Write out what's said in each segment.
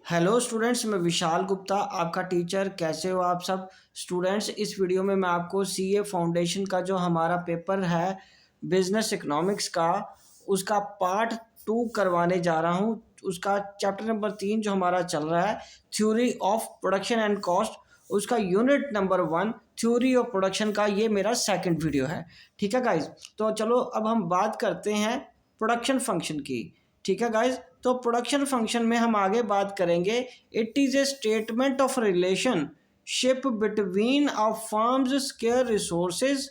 Hello students, मैं विशाल गुप्ता आपका teacher. कैसे हो आप सब स्टूडेंट्स। इस वीडियो में मैं आपको सीए फाउंडेशन का जो हमारा पेपर है बिजनेस इकोनॉमिक्स का, उसका पार्ट 2 करवाने जा रहा हूँ। उसका चैप्टर नंबर 3 जो हमारा चल रहा है, theory of production and cost, उसका unit number 1 theory of production का ये मेरा सेकंड वीडियो है। ठीक है गाइज, तो चलो अब हम बात करते हैं प्रोडक्शन फंक्शन की। ठीक है गाइज, तो प्रोडक्शन फंक्शन में हम आगे बात करेंगे। It is a statement of relationship between a firms square resources,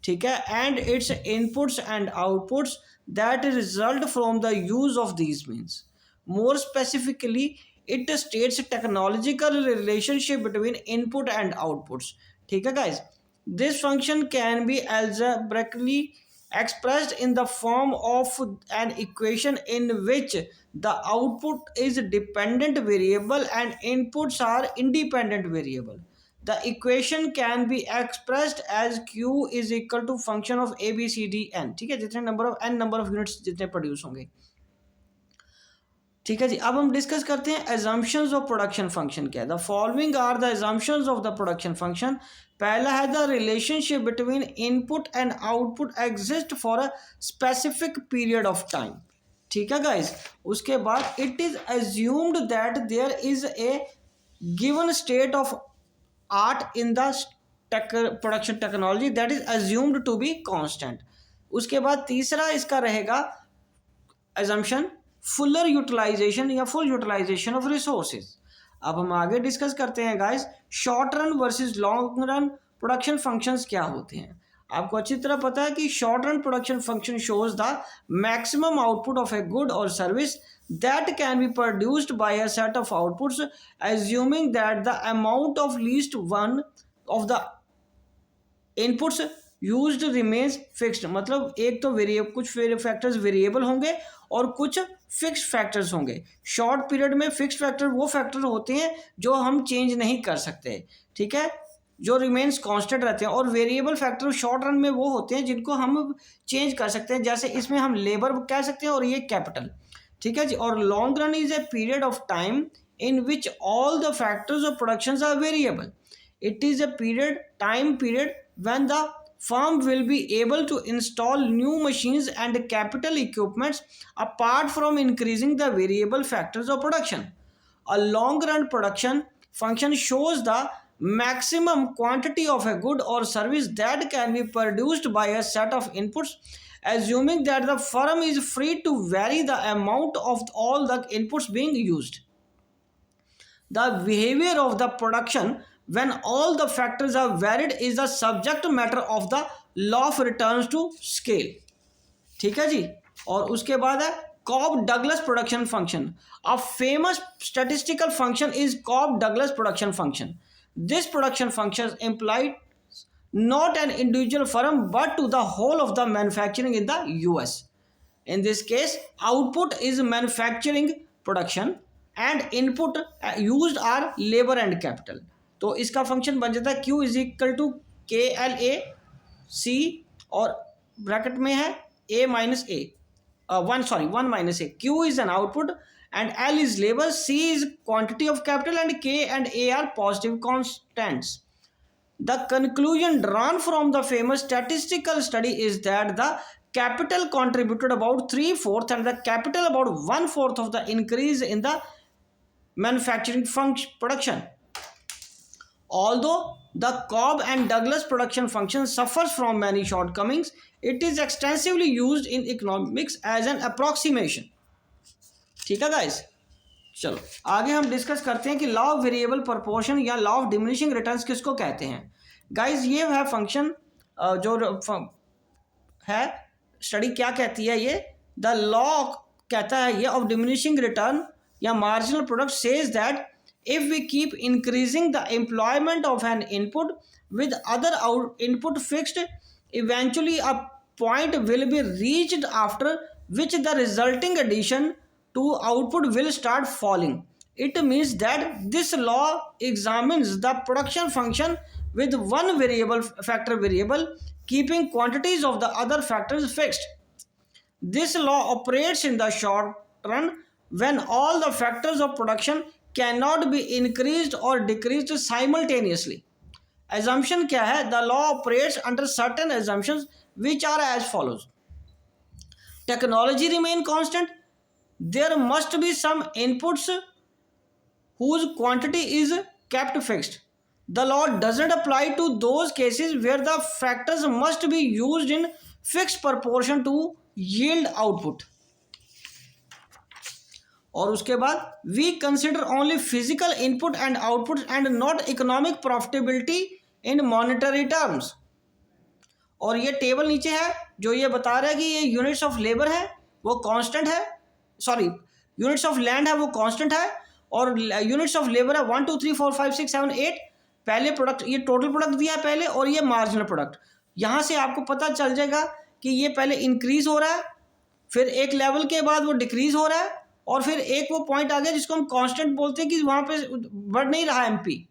ठीक है, and it's inputs and outputs that result from the use of these means. More specifically, it states technological relationship between input and outputs. ठीक है guys, this function can be algebraically expressed in the form of an equation in which the output is dependent variable and inputs are independent variable. The equation can be expressed as q is equal to function of a b c d n। ठीक है, जितने number of units जितने produce होंगे। ठीक है जी, अब हम discuss करते हैं एजम्पशंस ऑफ प्रोडक्शन फंक्शन क्या है। The following are the assumptions of the production function. पहला है the relationship between input and output exist for a specific period of time. ठीक है गाइज, उसके बाद it is assumed that there is a given state of art in the production technology that is assumed to be constant. उसके बाद तीसरा इसका रहेगा assumption fuller utilization या फुल यूटिलाइजेशन ऑफ रिसोर्सेज। अब हम आगे डिस्कस करते हैं guys, short run versus long run production functions क्या होते हैं। आपको अच्छी तरह पता है कि short run production function shows the maximum output of a good और service that can be produced by a set of outputs assuming that the amount of least one of the inputs used remains fixed. मतलब एक तो variable, कुछ factors variable होंगे और कुछ fixed factors होंगे। Short period में फिक्स्ड फैक्टर वो फैक्टर होते हैं जो हम चेंज नहीं कर सकते, ठीक है, जो रिमेन्स कांस्टेंट रहते हैं। और वेरिएबल फैक्टर शॉर्ट रन में वो होते हैं जिनको हम चेंज कर सकते हैं, जैसे इसमें हम लेबर कह सकते हैं और ये कैपिटल। ठीक है जी। और long run is a period of time in which all the factors of production are variable. It is a time period when the firm will be able to install new machines and capital equipments apart from increasing the variable factors of production. A long run production function shows the maximum quantity of a good or service that can be produced by a set of inputs, assuming that the firm is free to vary the amount of all the inputs being used. The behavior of the production when all the factors are varied is the subject matter of the law of returns to scale। ठीक है जी। और उसके बाद है Cobb Douglas production function. A famous statistical function is Cobb Douglas production function. This production function implied not an individual firm but to the whole of the manufacturing in the US. In this case, output is manufacturing production and input used are labor and capital। तो इसका function बन जाता है Q is equal to K L A C, और bracket में है A minus a, one minus a. Q is an output and L is labour, C is quantity of capital and K and A are positive constants. The conclusion drawn from the famous statistical study is that the capital contributed about 3/4 and the capital about 1/4 of the increase in the manufacturing production. Although the Cobb and Douglas production function suffers from many shortcomings, it is extensively used in economics as an approximation। ठीक है guys, चलो आगे हम discuss करते हैं कि law of variable proportion या law of diminishing returns किसको कहते हैं। गाइस, ये है फंक्शन जो है, स्टडी क्या कहती है ये, द लॉ कहता है ये ऑफ डिमिनिशिंग रिटर्न या marginal product says that if we keep increasing the employment of an input with other input fixed, eventually a point will be reached after which the resulting addition to output will start falling. It means that this law examines the production function with one factor variable, keeping quantities of the other factors fixed. This law operates in the short run when all the factors of production cannot be increased or decreased simultaneously. Assumption क्या है? The law operates under certain assumptions which are as follows. Technology remain constant. There must be some inputs whose quantity is kept fixed. The law doesn't apply to those cases where the factors must be used in fixed proportion to yield output. और उसके बाद we consider only physical input and output and not economic profitability in monetary terms. और ये table नीचे है जो ये बता रहा है कि ये यूनिट्स ऑफ लेबर है वो कांस्टेंट है, सॉरी यूनिट्स ऑफ लैंड है वो कांस्टेंट है, और यूनिट्स ऑफ लेबर है 1 2 3 4 5 6 7 8. पहले प्रोडक्ट, ये टोटल प्रोडक्ट दिया है पहले, और ये मार्जिनल प्रोडक्ट. यहाँ से आपको पता चल जाएगा कि ये पहले इंक्रीज हो रहा है, फिर एक लेवल के बाद वो डिक्रीज हो रहा है, और फिर एक वो पॉइंट आ गया जिसको हम कांस्टेंट बोलते हैं कि वहां पे बढ़ नहीं रहा एमपी,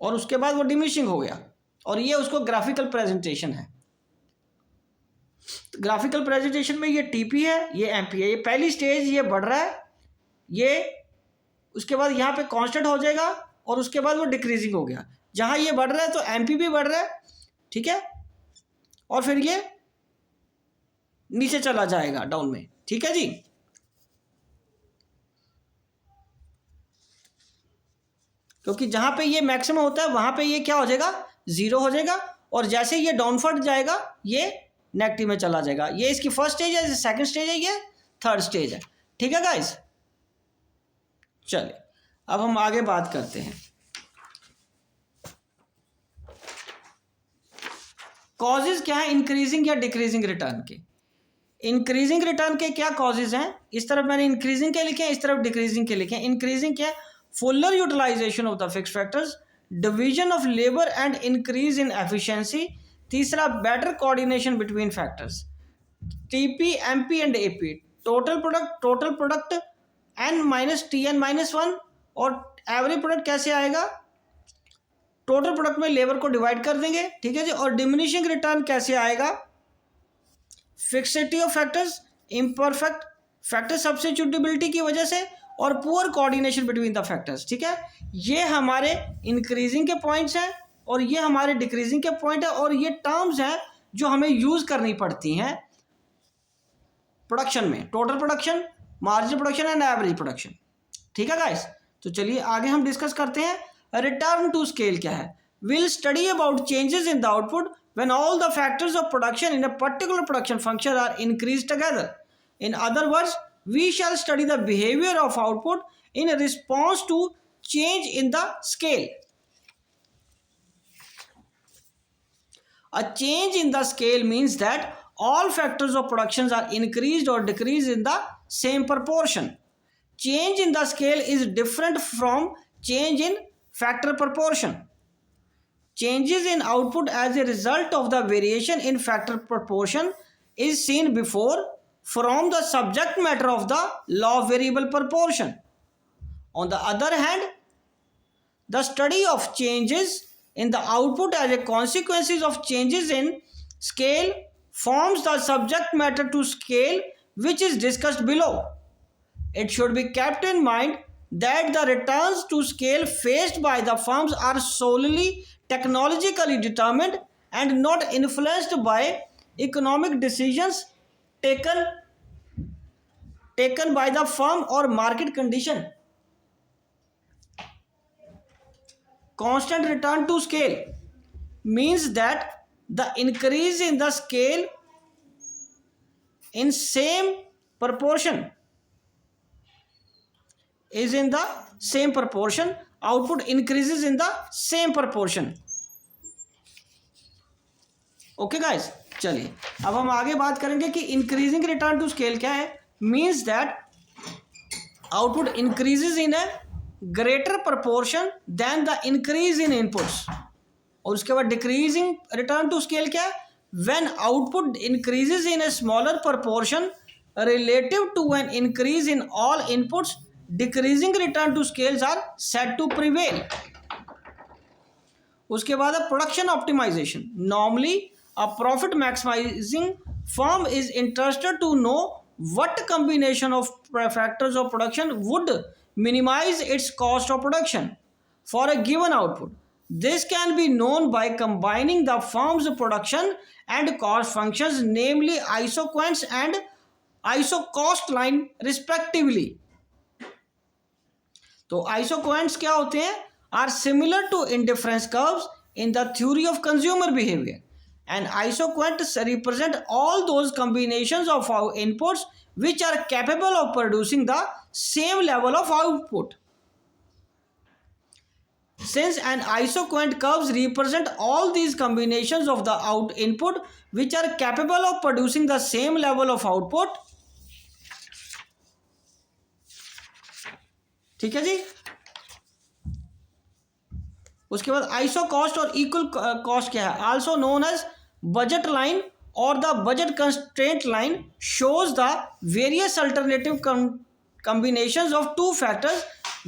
और उसके बाद वो डिमिनिशिंग हो गया. और ये उसको ग्राफिकल प्रेजेंटेशन है. ग्राफिकल प्रेजेंटेशन में ये टीपी है, ये एमपी है. ये पहली स्टेज ये बढ़ रहा है, ये उसके बाद यहाँ पे कांस्टेंट हो जाएगा, और उसके बाद वो डिक्रीजिंग हो गया. जहाँ ये बढ़ रहा है तो एमपी भी बढ़ रहा है, ठीक है, और फिर ये नीचे चला जाएगा डाउन में. ठीक है जी. क्योंकि जहां पे ये मैक्सिमम होता है वहां पे ये क्या हो जाएगा? जीरो हो जाएगा, और जैसे ये डाउनफॉल जाएगा ये नेगेटिव में चला जाएगा. ये इसकी फर्स्ट स्टेज है, सेकंड स्टेज है, ये थर्ड स्टेज है. ठीक है गाइस, चलिए अब हम आगे बात करते हैं. कॉजेज क्या है इंक्रीजिंग या डिक्रीजिंग रिटर्न के? इंक्रीजिंग रिटर्न के क्या कॉजेज हैं? इस तरफ मैंने इंक्रीजिंग के लिखे हैं, इस तरफ डिक्रीजिंग के लिखे हैं. इंक्रीजिंग क्या है? Fuller utilization of the fixed factors, division of labour and increase in efficiency. तीसरा better coordination between factors. TP, MP and AP, total product n minus t n minus one. और average product कैसे आएगा? Total product में labour को divide कर देंगे. ठीक है जी. और डिमिनिशिंग रिटर्न कैसे आएगा? Fixity of factors, imperfect factor substitutability की वजह से, और poor coordination between the factors. ठीक है, ये हमारे इंक्रीजिंग के पॉइंट्स हैं और ये हमारे डिक्रीजिंग के पॉइंट है, और ये टर्म्स हैं जो हमें यूज करनी पड़ती हैं प्रोडक्शन में. Total production, marginal production and average production. ठीक है गाइस, तो चलिए आगे हम डिस्कस करते हैं. रिटर्न टू स्केल क्या है? Will study about changes in the output when all the factors of production in a particular production function are increased together. In other words, we shall study the behavior of output in response to change in the scale. A change in the scale means that all factors of production are increased or decreased in the same proportion. Change in the scale is different from change in factor proportion. Changes in output as a result of the variation in factor proportion is seen before from the subject matter of the law of variable proportion. On the other hand, the study of changes in the output as a consequences of changes in scale forms the subject matter to scale, which is discussed below. It should be kept in mind that the returns to scale faced by the firms are solely technologically determined and not influenced by economic decisions taken by the firm or market condition. Constant return to scale means that the increase in the scale in same proportion is in the same proportion, output increases in the same proportion. Okay guys, चलिए अब हम आगे बात करेंगे कि increasing return to scale क्या है. Means that output increases in a greater proportion than the increase in inputs. और उसके बाद डिक्रीजिंग रिटर्न टू स्केल क्या है? When output increases in a smaller proportion relative to an increase in all inputs, decreasing return to scales are said to prevail. उसके बाद है production optimization. Normally a profit maximizing firm is interested to know what combination of factors of production would minimize its cost of production for a given output. This can be known by combining the firm's production and cost functions, namely isoquants and isocost line respectively. तो isoquants क्या होते हैं? Are similar to indifference curves in the theory of consumer behavior. And isoquants represent all those combinations of our inputs which are capable of producing the same level of output. Since an isoquant curves represent all these combinations of the input which are capable of producing the same level of output. ठीक है जी. उसके बाद iso cost और equal cost क्या है? Also known as budget line और the budget constraint line shows the various alternative combinations of two factors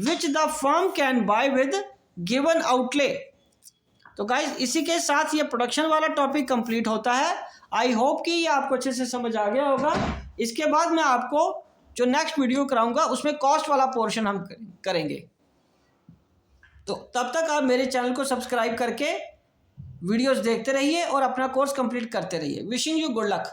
which the firm can buy with given outlay. तो गाइज इसी के साथ ये प्रोडक्शन वाला टॉपिक कंप्लीट होता है. आई होप कि ये आपको अच्छे से समझ आ गया होगा. इसके बाद मैं आपको जो नेक्स्ट वीडियो कराऊंगा उसमें कॉस्ट वाला पोर्शन हम करेंगे. तो तब तक आप मेरे चैनल को सब्सक्राइब करके वीडियोस देखते रहिए और अपना कोर्स कंप्लीट करते रहिए. Wishing you good luck.